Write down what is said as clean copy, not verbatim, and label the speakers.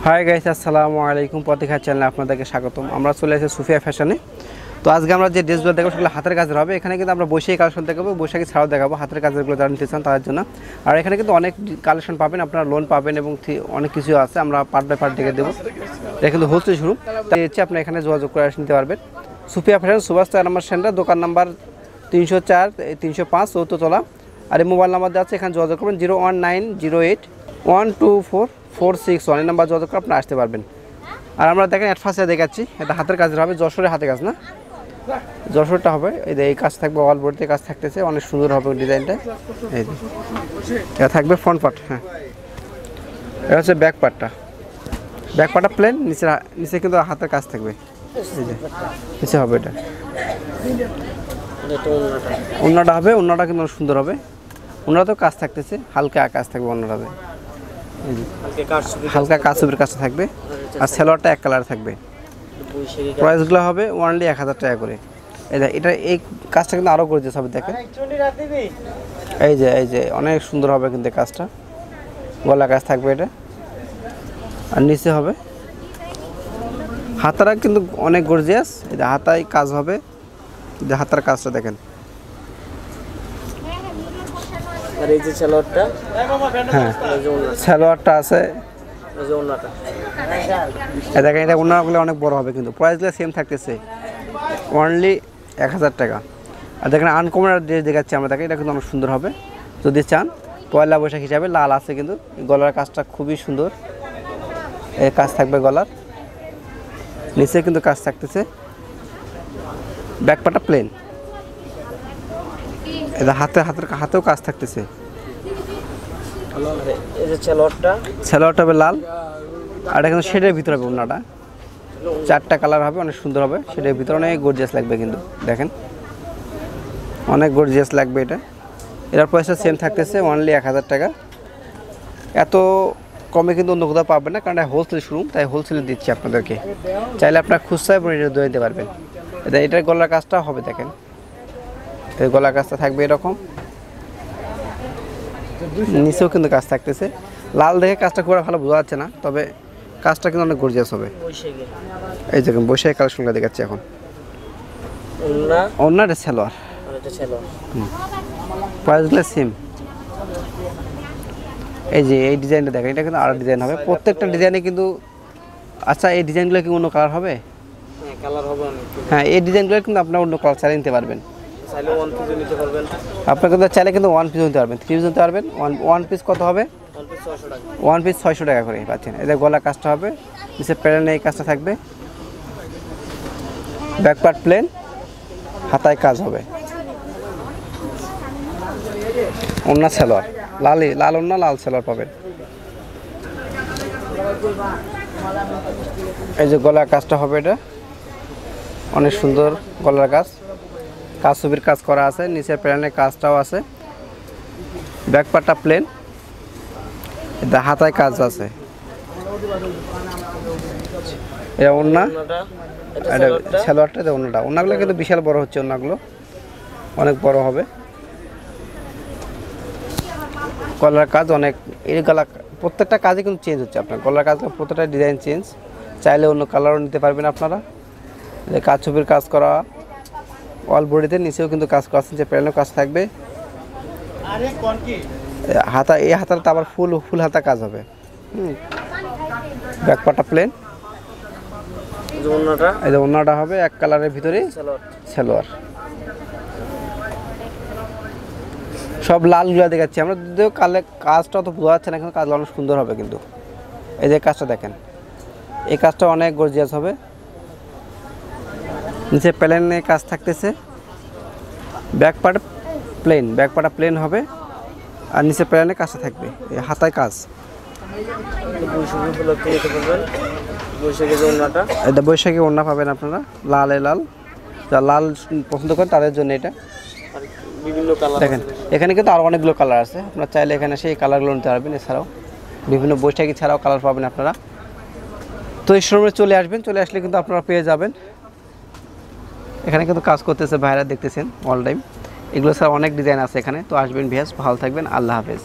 Speaker 1: Hi guys, আসসালামু আলাইকুম। প্রতীক্ষা চ্যানেলে আপনাদেরকে স্বাগতম। আমরা চলে এসেছি সুফিয়া ফ্যাশনে। তো আজকে আমরা যে ড্রেসগুলো দেখাবো সেগুলো হাতের কাজের হবে। এখানে কিন্তু আমরা বৈশাখী কালেকশন দেখাবো, বৈশাখী ছাড়াও দেখাবো হাতের কাজেরগুলো যারা নিতে চান তাদের জন্য। আর এখানে কিন্তু অনেক কালেকশন পাবেন, আপনারা লোন পাবেন এবং অনেক কিছু আছে। আমরা পার্ট বাই পার্ট দেখে দেবো। এটা কিন্তু হোলসেল শুরু, তাই হচ্ছে আপনি এখানে যোগাযোগ করে নিতে পারবেন। সুফিয়া ফ্যাশন, সুভাষ 4 নম্বর সেন্টার, দোকান নাম্বার 304 305 চৌদ্দতলা। আর এই মোবাইল নাম্বার দেওয়া আছে, এখানে যোগাযোগ করবেন 01908124461। এই নাম্বার যোগাযোগ করে আপনি আসতে পারবেন। আর আমরা দেখেন এট ফার্স্টে দেখাচ্ছি, এটা হাতের কাজের হবে, যশোরের হাতের কাজ না, যশোরটা হবে। এই কাজ থাকবে, অল বডিতে কাজ থাকতেছে, অনেক সুন্দর হবে ডিজাইনটা। এই যে এটা থাকবে ফ্রন্ট পার্ট। হ্যাঁ, এটা হচ্ছে ব্যাক পার্টটা। ব্যাক পার্টটা প্লেন, নিচে কিন্তু হাতের কাজ থাকবে। এই যে নিচে হবে এটা ওড়নাটা হবে, ওড়নাটা কিন্তু সুন্দর হবে। ওড়নাতেও কাজ থাকতেছে, হালকা কাজ থাকবে ওড়নাটাতে, হালকা কাজের কাজটা থাকবে। আর সালোয়ারটা এক কালার থাকবে। প্রাইসগুলো হবে অনলি 1000 টাকা করে। এটা এই কাজটা কিন্তু আরও গর্জিয়াস হবে, দেখেন। এই যে অনেক সুন্দর হবে কিন্তু কাজটা, গলা কাজ থাকবে এটা। আর নিচে হবে হাতারা কিন্তু অনেক গর্জিয়াস, এটা হাতায় কাজ হবে। যে হাতার কাজটা দেখেন।
Speaker 2: আর এই যে সালোয়ারটা,
Speaker 1: হ্যাঁ সালোয়ারটা আছে, দেখেন। এটা ওনাগুলো অনেক বড় হবে, কিন্তু প্রাইসগুলো সেম থাকতেছে, অনলি 1000 টাকা। আর দেখেন আনকমন ড্রেস দেখাচ্ছি আমরা, দেখেন এটা কিন্তু অনেক সুন্দর হবে। যদি চান পয়লা বৈশাখ হিসাবে লাল আছে, কিন্তু গলার কাজটা খুবই সুন্দর। এই কাজ থাকবে গলার, নিচে কিন্তু কাজ থাকতেছে। ব্যাকপাটা প্লেন, এটা হাতেও কাজ থাকতেছে। সালোয়ারটা হবে লাল, আর এটা কিন্তু শেডের ভিতরে হবে। ওড়নাটা 4টা কালার হবে, অনেক সুন্দর হবে। শেডের ভিতরে অনেক গর্জিয়াস লাগবে, কিন্তু দেখেন অনেক গর্জিয়াস লাগবে এটা। এটার পয়সা সেম থাকতেছে, অনলি 1000 টাকা। এত কমে কিন্তু অন্য কোথাও পাবেন না, কারণ এটা হোলসেল শোরুম, তাই হোলসেলে দিচ্ছি আপনাদেরকে। চাইলে আপনার খুচরায় এটা দিয়ে দিতে পারবেন। এটার গলার কাজটা হবে, দেখেন এই গলার কাজটা থাকবে এরকম, নিচেও কিন্তু কাজ থাকতেছে। লাল দেখে কাজটা খুব ভালো বোঝা যাচ্ছে না, তবে কাজটা কিন্তু অনেক গর্জিয়াস হবে। এই দেখুন বৈশাখী কালেকশনটা দেখাচ্ছি এখন। ওড়নাটা সালোয়ার, প্রাইসগুলো সেম। এই যে এই ডিজাইনটা দেখেন, এটা কিন্তু আরও ডিজাইন হবে, প্রত্যেকটা ডিজাইনে কিন্তু। আচ্ছা, এই ডিজাইনগুলো কি অন্য কালার হবে? হ্যাঁ, এই ডিজাইনগুলো কিন্তু আপনার অন্য কালার চালিয়ে নিতে পারবেন। আপনার কিন্তু চাইলে কিন্তু 1 পিস নিতে পারবেন, 3 পিস নিতে পারবেন। ওয়ান পিস কত হবে? 1 পিস 600 টাকা করে পাচ্ছেন। এদের গলা কাজটা হবে, নিচে প্যাটার্নে এই কাজটা থাকবে। ব্যাক পার্ট প্লেন, হাতায় কাজ হবে। ওড়না সালোয়ার, লাল ওড়না, লাল সালোয়ার পাবেন। এই যে গলার কাজটা হবে, এটা অনেক সুন্দর গলার কাজ, ছবির কাজ করা আছে, নিচের প্যাটার্নের কাজটাও আছে। ব্যাক পার্টটা প্লেন, এটা হাতায় কাজ আছে। এটা ওড়না, এটা সালোয়ারটা, এটা ওড়নাগুলো কিন্তু বিশাল বড় হচ্ছে, ওড়নাগুলো অনেক বড় হবে। গলার কাজ অনেক, এই গলা প্রত্যেকটা কাজে কিন্তু চেঞ্জ হচ্ছে। আপনার গলার কাজ প্রত্যেকটা ডিজাইন চেঞ্জ, চাইলে অন্য কালারও নিতে পারবেন আপনারা। কাজ ছবির কাজ করা, অল বডিতে নিচেও কিন্তু কাজ করা আছে, যে প্যানেলও কাজ থাকবে। হাতা, এই হাতাটা আবার ফুল হাতা কাজ হবে। ব্যাক পার্টটা প্লেন, এই যে ওড়নাটা হবে এক কালারের ভিতরে সালোয়ার। সব লালগুলো দেখাচ্ছি আমরা, যদিও কাজটা তো বোঝা যাচ্ছে না, কিন্তু কাজটা অনেক সুন্দর হবে। কিন্তু এই যে কাজটা দেখেন, এই কাজটা অনেক গর্জিয়াস হবে। নিচে প্লেনে কাজ থাকতেছে। ব্যাক পার্টটা প্লেন হবে, আর নিচে প্লেনে কাজটা থাকবে। এই হাতায় কাজ, এটা বৈশাখী ওড়না পাবেন আপনারা, লাল যারা লাল পছন্দ করেন তাদের জন্য এটা। দেখেন এখানে কিন্তু আরও অনেকগুলো কালার আছে, আপনারা চাইলে এখানে সেই কালারগুলো নিতে পারবেন। এছাড়াও বিভিন্ন বৈশাখী ছাড়াও কালার পাবেন আপনারা। তো এই শোরুমে চলে আসবেন, চলে আসলে কিন্তু আপনারা পেয়ে যাবেন। এখানে কিন্তু কাজ করতেছে ভাইরা, দেখতেছেন অল টাইম। এগুলো ছাড়া অনেক ডিজাইন আছে এখানে। তো আসবেন ভিউয়ার্স, ভালো থাকবেন, আল্লাহ হাফেজ।